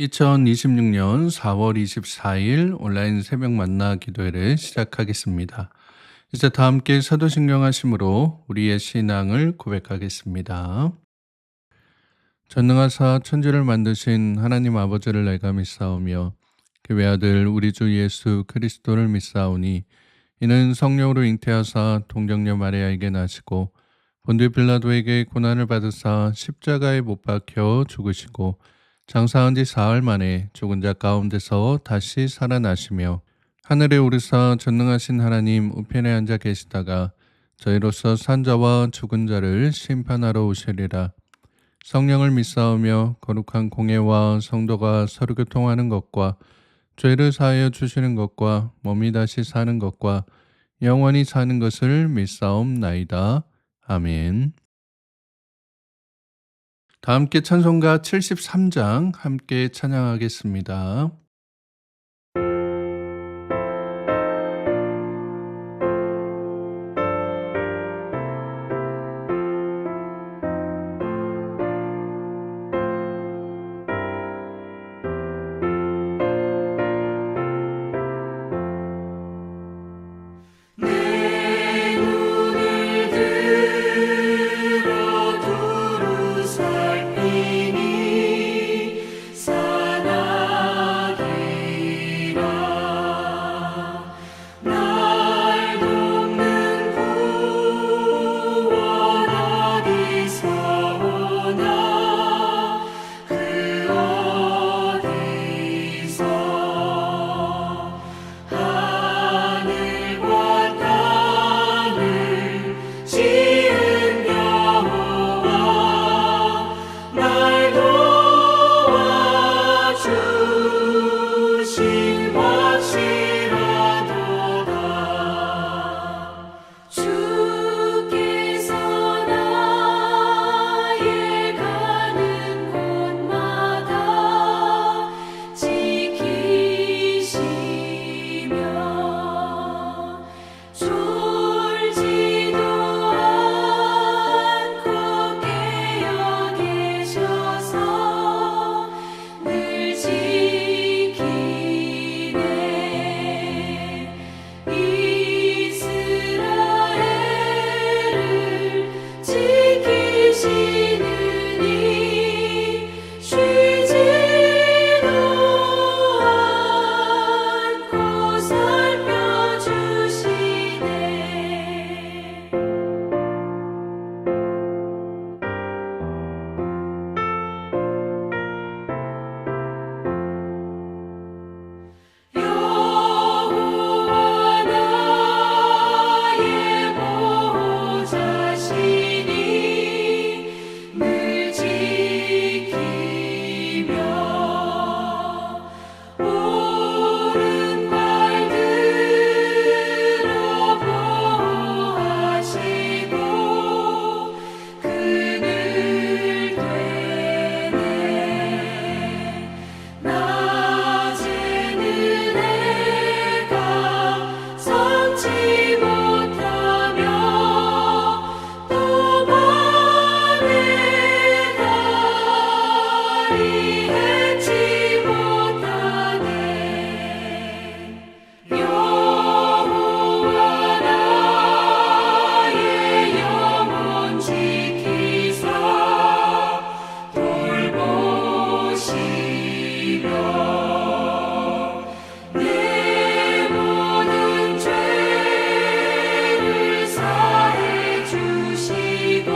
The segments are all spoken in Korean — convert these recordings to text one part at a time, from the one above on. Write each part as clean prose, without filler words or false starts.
2026년 4월 24일 온라인 새벽 만나 기도회를 시작하겠습니다. 이제 다 함께 사도신경 하심으로 우리의 신앙을 고백하겠습니다. 전능하사 천지를 만드신 하나님 아버지를 내가 믿사오며 그 외아들 우리 주 예수 그리스도를 믿사오니 이는 성령으로 잉태하사 동정녀 마리아에게 나시고 본디 빌라도에게 고난을 받으사 십자가에 못 박혀 죽으시고 장사한 지 사흘 만에 죽은 자 가운데서 다시 살아나시며 하늘에 오르사 전능하신 하나님 우편에 앉아 계시다가 저희로서 산 자와 죽은 자를 심판하러 오시리라. 성령을 믿사오며 거룩한 공예와 성도가 서로 교통하는 것과 죄를 사하여 주시는 것과 몸이 다시 사는 것과 영원히 사는 것을 믿사옵나이다. 아멘. 다 함께 찬송가 73장 함께 찬양하겠습니다. 내 눈을 들어 두루 살피니 사나기라. 날 돕는 구원 어디서 오나 그 어디서 하늘과 땅을 지은 여호와 날 도와주신 것이라도다. 주께서 나의 가는 곳마다 지키시며 졸지도 않고 깨어 계셔서 늘 지키네. 이스라엘을 지키시느니 쉬지도 않고 살펴주시네. 여호와 나의 보호자시니 늘 지키며 오른발 들어 보호하시고 그늘 되네. 낮에는 해가 성치 못하며 또 밤에 달이 해치 못하네. 여호와 나의 영혼 지키사 돌보시며 내 모든 죄를 사해 주시고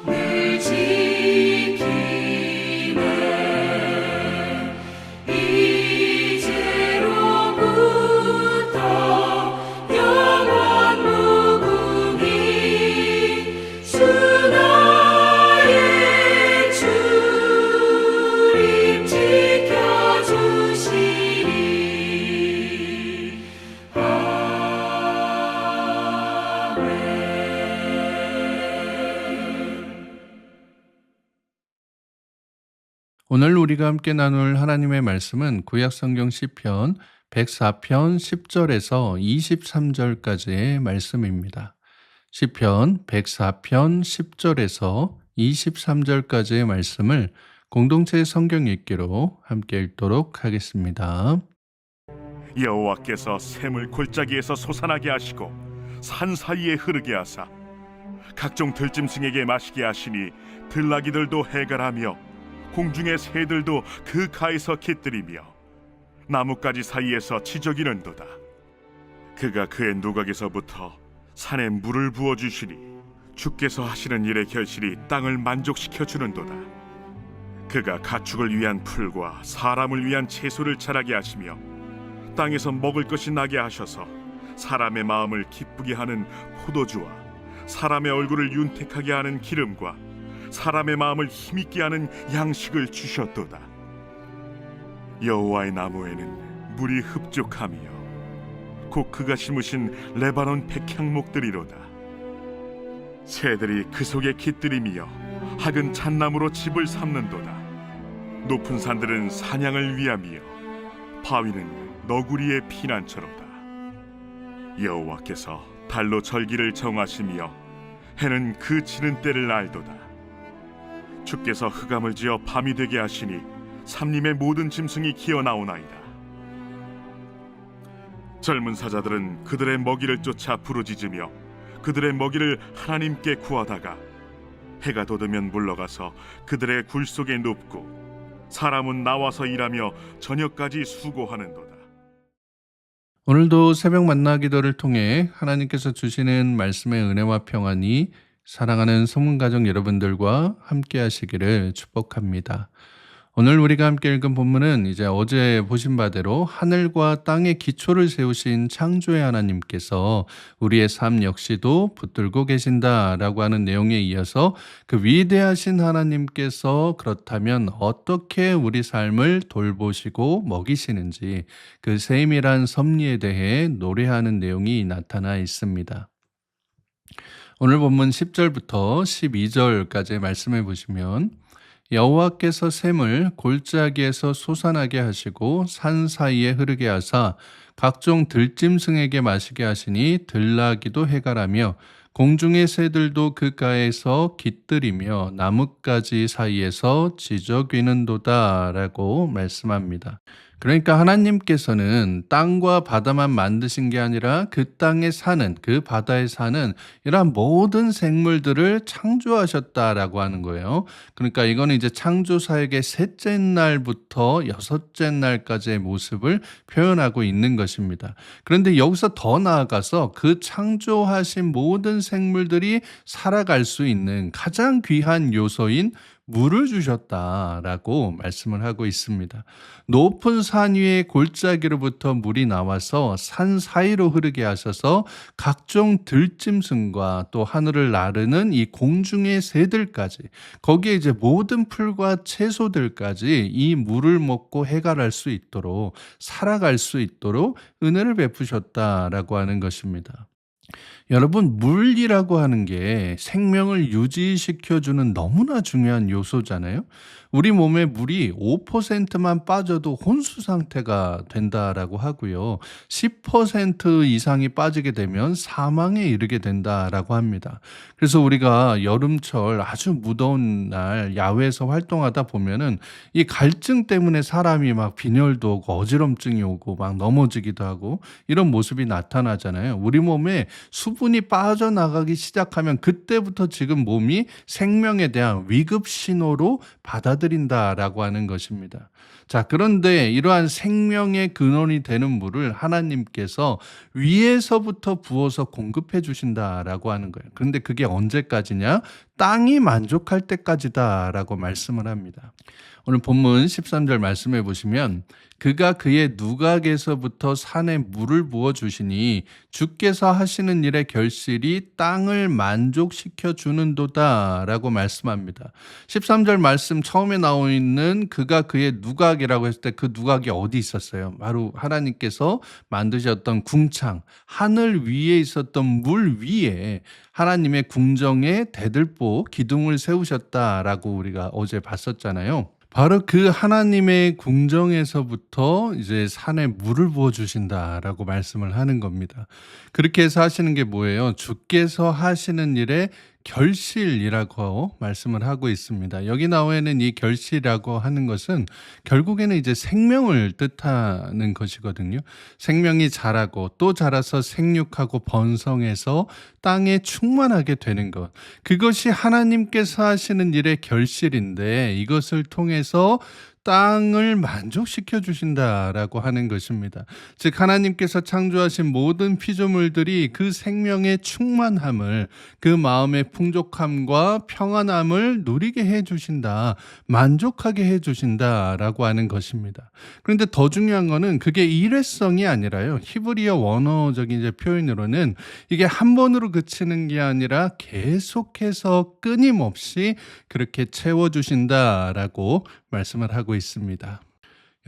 늘 지키네. 이제로부터 영원 무궁히 주 나의 주님 지켜주시리. 아멘. 오늘 우리가 함께 나눌 하나님의 말씀은 구약성경 시편 104편 10절에서 23절까지의 말씀입니다. 시편 104편 10절에서 23절까지의 말씀을 공동체 성경 읽기로 함께 읽도록 하겠습니다. 여호와께서 샘을 골짜기에서 솟아나게 하시고 산 사이에 흐르게 하사 각종 들짐승에게 마시게 하시니 들나귀들도 해갈하며 공중의 새들도 그 가에서 깃들이며 나뭇가지 사이에서 지저귀는도다. 그가 그의 누각에서부터 산에 물을 부어주시니 주께서 하시는 일의 결실이 땅을 만족시켜 주는도다. 그가 가축을 위한 풀과 사람을 위한 채소를 자라게 하시며 땅에서 먹을 것이 나게 하셔서 사람의 마음을 기쁘게 하는 포도주와 사람의 얼굴을 윤택하게 하는 기름과 사람의 마음을 힘있게 하는 양식을 주셨도다. 여호와의 나무에는 물이 흡족하며 곧 그가 심으신 레바논 백향목들이로다. 새들이 그 속에 깃들이며 학은 잣나무로 집을 삼는도다. 높은 산들은 사냥을 위함이요 바위는 너구리의 피난처로다. 여호와께서 달로 절기를 정하시며 해는 그 지는 때를 알도다. 주께서 흑암을 지어 밤이 되게 하시니 삼림의 모든 짐승이 기어나오나이다. 젊은 사자들은 그들의 먹이를 쫓아 부르짖으며 그들의 먹이를 하나님께 구하다가 해가 돋으면 물러가서 그들의 굴 속에 눕고 사람은 나와서 일하며 저녁까지 수고하는도다. 오늘도 새벽 만나 기도를 통해 하나님께서 주시는 말씀의 은혜와 평안이 사랑하는 소문가족 여러분들과 함께 하시기를 축복합니다. 오늘 우리가 함께 읽은 본문은 이제 어제 보신 바대로 하늘과 땅의 기초를 세우신 창조의 하나님께서 우리의 삶 역시도 붙들고 계신다라고 하는 내용에 이어서 그 위대하신 하나님께서 그렇다면 어떻게 우리 삶을 돌보시고 먹이시는지 그 세밀한 섭리에 대해 노래하는 내용이 나타나 있습니다. 오늘 본문 10절부터 12절까지의 말씀을 보시면 여호와께서 샘을 골짜기에서 솟아나게 하시고 산 사이에 흐르게 하사 각종 들짐승에게 마시게 하시니 들나귀도 해갈하며 공중의 새들도 그 가에서 깃들이며 나뭇가지 사이에서 지저귀는도다 라고 말씀합니다. 그러니까 하나님께서는 땅과 바다만 만드신 게 아니라 그 땅에 사는, 그 바다에 사는 이러한 모든 생물들을 창조하셨다라고 하는 거예요. 그러니까 이거는 이제 창조사역의 셋째 날부터 여섯째 날까지의 모습을 표현하고 있는 것입니다. 그런데 여기서 더 나아가서 그 창조하신 모든 생물들이 살아갈 수 있는 가장 귀한 요소인 물을 주셨다라고 말씀을 하고 있습니다. 높은 산 위의 골짜기로부터 물이 나와서 산 사이로 흐르게 하셔서 각종 들짐승과 또 하늘을 나르는 이 공중의 새들까지 거기에 이제 모든 풀과 채소들까지 이 물을 먹고 해갈할 수 있도록 살아갈 수 있도록 은혜를 베푸셨다라고 하는 것입니다. 여러분, 물이라고 하는 게 생명을 유지시켜주는 너무나 중요한 요소잖아요. 우리 몸에 물이 5%만 빠져도 혼수 상태가 된다라고 하고요. 10% 이상이 빠지게 되면 사망에 이르게 된다라고 합니다. 그래서 우리가 여름철 아주 무더운 날 야외에서 활동하다 보면은 이 갈증 때문에 사람이 막 빈혈도 오고 어지럼증이 오고 막 넘어지기도 하고 이런 모습이 나타나잖아요. 우리 몸에 수분이 빠져나가기 시작하면 그때부터 지금 몸이 생명에 대한 위급 신호로 받아들인다라고 하는 것입니다. 자, 그런데 이러한 생명의 근원이 되는 물을 하나님께서 위에서부터 부어서 공급해 주신다라고 하는 거예요. 그런데 그게 언제까지냐? 땅이 만족할 때까지다라고 말씀을 합니다. 오늘 본문 13절 말씀해 보시면 그가 그의 누각에서부터 산에 물을 부어 주시니 주께서 하시는 일의 결실이 땅을 만족시켜 주는도다라고 말씀합니다. 13절 말씀 처음에 나와 있는 그가 그의 누각이라고 했을 때 그 누각이 어디 있었어요? 바로 하나님께서 만드셨던 궁창, 하늘 위에 있었던 물 위에 하나님의 궁정에 대들보 기둥을 세우셨다라고 우리가 어제 봤었잖아요. 바로 그 하나님의 궁정에서부터 이제 산에 물을 부어 주신다라고 말씀을 하는 겁니다. 그렇게 해서 하시는 게 뭐예요? 주께서 하시는 일에 결실이라고 말씀을 하고 있습니다. 여기 나와 있는 이 결실이라고 하는 것은 결국에는 이제 생명을 뜻하는 것이거든요. 생명이 자라고 또 자라서 생육하고 번성해서 땅에 충만하게 되는 것. 그것이 하나님께서 하시는 일의 결실인데 이것을 통해서 땅을 만족시켜 주신다라고 하는 것입니다. 즉 하나님께서 창조하신 모든 피조물들이 그 생명의 충만함을, 그 마음의 풍족함과 평안함을 누리게 해 주신다. 만족하게 해 주신다라고 하는 것입니다. 그런데 더 중요한 거는 그게 일회성이 아니라요. 히브리어 원어적인 이제 표현으로는 이게 한 번으로 그치는 게 아니라 계속해서 끊임없이 그렇게 채워 주신다라고 말씀을 하고 있습니다.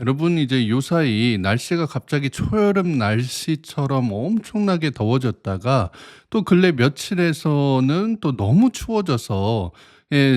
여러분 이제 요사이 날씨가 갑자기 초여름 날씨처럼 엄청나게 더워졌다가 또 근래 며칠에서는 또 너무 추워져서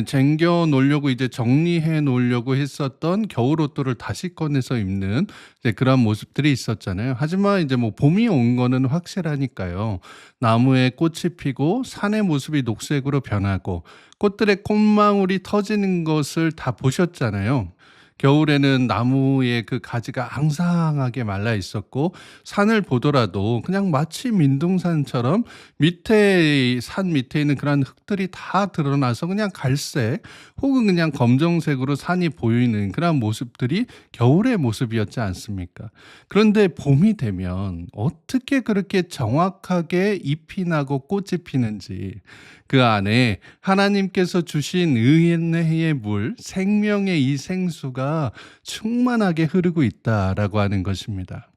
쟁겨 놓으려고 이제 정리해 놓으려고 했었던 겨울 옷들을 다시 꺼내서 입는 이제 그런 모습들이 있었잖아요. 하지만 이제 뭐 봄이 온 거는 확실하니까요. 나무에 꽃이 피고 산의 모습이 녹색으로 변하고 꽃들의 꽃망울이 터지는 것을 다 보셨잖아요. 겨울에는 나무의 그 가지가 앙상하게 말라 있었고 산을 보더라도 그냥 마치 민둥산처럼 밑에 산 밑에 있는 그런 흙들이 다 드러나서 그냥 갈색 혹은 그냥 검정색으로 산이 보이는 그런 모습들이 겨울의 모습이었지 않습니까? 그런데 봄이 되면 어떻게 그렇게 정확하게 잎이 나고 꽃이 피는지 그 안에 하나님께서 주신 의의 물, 생명의 이 생수가 충만하게 흐르고 있다라고 하는 것입니다.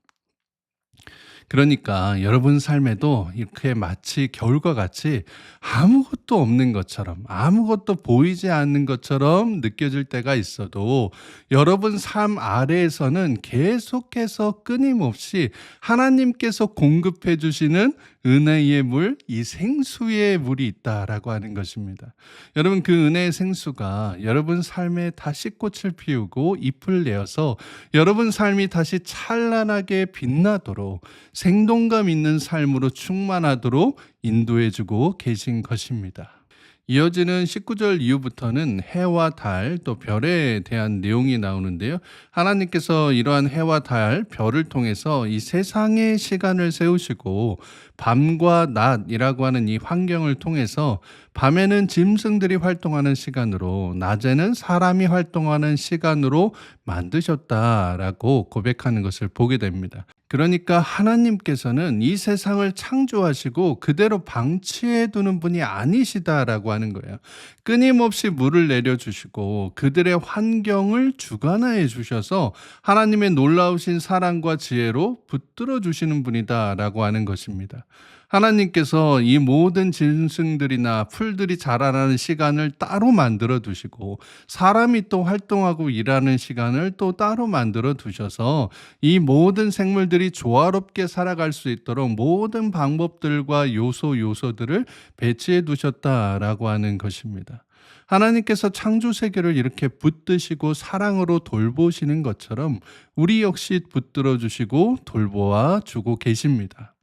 그러니까 여러분 삶에도 이렇게 마치 겨울과 같이 아무것도 없는 것처럼, 아무것도 보이지 않는 것처럼 느껴질 때가 있어도 여러분 삶 아래에서는 계속해서 끊임없이 하나님께서 공급해 주시는 은혜의 물, 이 생수의 물이 있다라고 하는 것입니다. 여러분 그 은혜의 생수가 여러분 삶에 다시 꽃을 피우고 잎을 내어서 여러분 삶이 다시 찬란하게 빛나도록 생동감 있는 삶으로 충만하도록 인도해 주고 계신 것입니다. 이어지는 19절 이후부터는 해와 달 또 별에 대한 내용이 나오는데요. 하나님께서 이러한 해와 달, 별을 통해서 이 세상의 시간을 세우시고 밤과 낮이라고 하는 이 환경을 통해서 밤에는 짐승들이 활동하는 시간으로 낮에는 사람이 활동하는 시간으로 만드셨다라고 고백하는 것을 보게 됩니다. 그러니까 하나님께서는 이 세상을 창조하시고 그대로 방치해 두는 분이 아니시다라고 하는 거예요. 끊임없이 물을 내려주시고 그들의 환경을 주관하여 주셔서 하나님의 놀라우신 사랑과 지혜로 붙들어 주시는 분이다라고 하는 것입니다. 하나님께서 이 모든 짐승들이나 풀들이 자라나는 시간을 따로 만들어 두시고 사람이 또 활동하고 일하는 시간을 또 따로 만들어 두셔서 이 모든 생물들이 조화롭게 살아갈 수 있도록 모든 방법들과 요소들을 배치해 두셨다라고 하는 것입니다. 하나님께서 창조 세계를 이렇게 붙드시고 사랑으로 돌보시는 것처럼 우리 역시 붙들어 주시고 돌보아 주고 계십니다.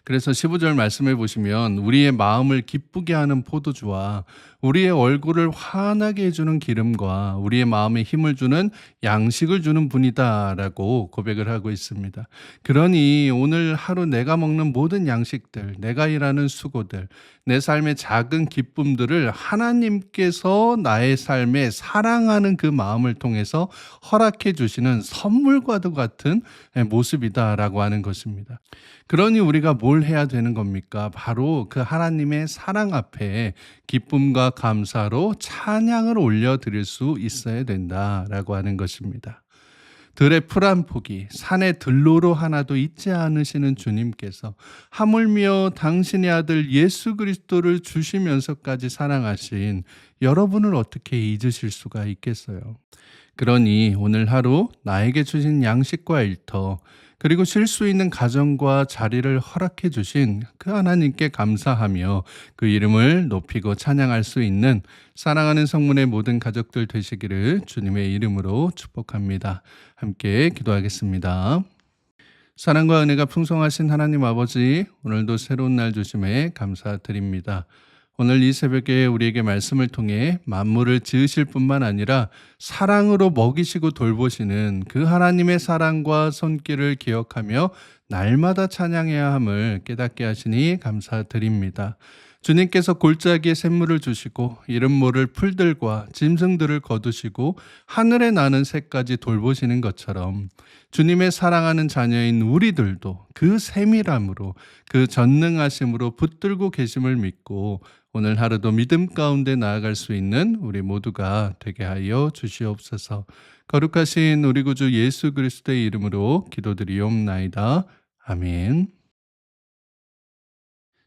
그래서 15절 말씀해 보시면 우리의 마음을 기쁘게 하는 포도주와 우리의 얼굴을 환하게 해주는 기름과 우리의 마음에 힘을 주는 양식을 주는 분이다라고 고백을 하고 있습니다. 그러니 오늘 하루 내가 먹는 모든 양식들, 내가 일하는 수고들, 내 삶의 작은 기쁨들을 하나님께서 나의 삶에 사랑하는 그 마음을 통해서 허락해 주시는 선물과도 같은 모습이다라고 하는 것입니다. 그러니 우리가 뭘 해야 되는 겁니까? 바로 그 하나님의 사랑 앞에 기쁨과 감사로 찬양을 올려드릴 수 있어야 된다라고 하는 것입니다. 들의 풀 한 포기, 산의 들로로 하나도 잊지 않으시는 주님께서 하물며 당신의 아들 예수 그리스도를 주시면서까지 사랑하신 여러분을 어떻게 잊으실 수가 있겠어요? 그러니 오늘 하루 나에게 주신 양식과 일터, 그리고 쉴 수 있는 가정과 자리를 허락해 주신 그 하나님께 감사하며 그 이름을 높이고 찬양할 수 있는 사랑하는 성문의 모든 가족들 되시기를 주님의 이름으로 축복합니다. 함께 기도하겠습니다. 사랑과 은혜가 풍성하신 하나님 아버지, 오늘도 새로운 날 주심에 감사드립니다. 오늘 이 새벽에 우리에게 말씀을 통해 만물을 지으실 뿐만 아니라 사랑으로 먹이시고 돌보시는 그 하나님의 사랑과 손길을 기억하며 날마다 찬양해야 함을 깨닫게 하시니 감사드립니다. 주님께서 골짜기에 샘물을 주시고 이름 모를 풀들과 짐승들을 거두시고 하늘에 나는 새까지 돌보시는 것처럼 주님의 사랑하는 자녀인 우리들도 그 세밀함으로 그 전능하심으로 붙들고 계심을 믿고 오늘 하루도 믿음 가운데 나아갈 수 있는 우리 모두가 되게 하여 주시옵소서. 거룩하신 우리 구주 예수 그리스도의 이름으로 기도드리옵나이다. 아멘.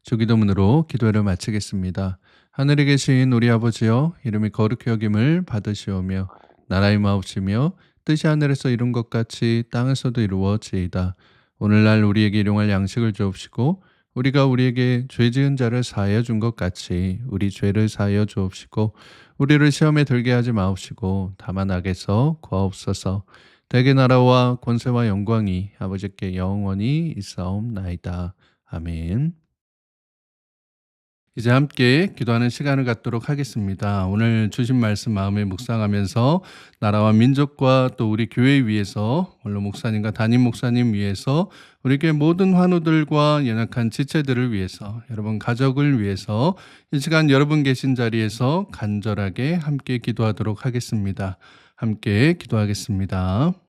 주기도문으로 기도를 마치겠습니다. 하늘에 계신 우리 아버지여, 이름이 거룩히 여김을 받으시오며 나라의 마옵시며 뜻이 하늘에서 이룬 것 같이 땅에서도 이루어지이다. 오늘날 우리에게 일용할 양식을 주옵시고 우리가 우리에게 죄 지은 자를 사하여 준 것 같이 우리 죄를 사하여 주옵시고 우리를 시험에 들게 하지 마옵시고 다만 악에서 구하옵소서. 대개 나라와 권세와 영광이 아버지께 영원히 있사옵나이다. 아멘. 이제 함께 기도하는 시간을 갖도록 하겠습니다. 오늘 주신 말씀 마음에 묵상하면서 나라와 민족과 또 우리 교회 위해서, 물론 목사님과 담임 목사님 위해서, 우리 교회 모든 환우들과 연약한 지체들을 위해서, 여러분 가족을 위해서 이 시간 여러분 계신 자리에서 간절하게 함께 기도하도록 하겠습니다. 함께 기도하겠습니다.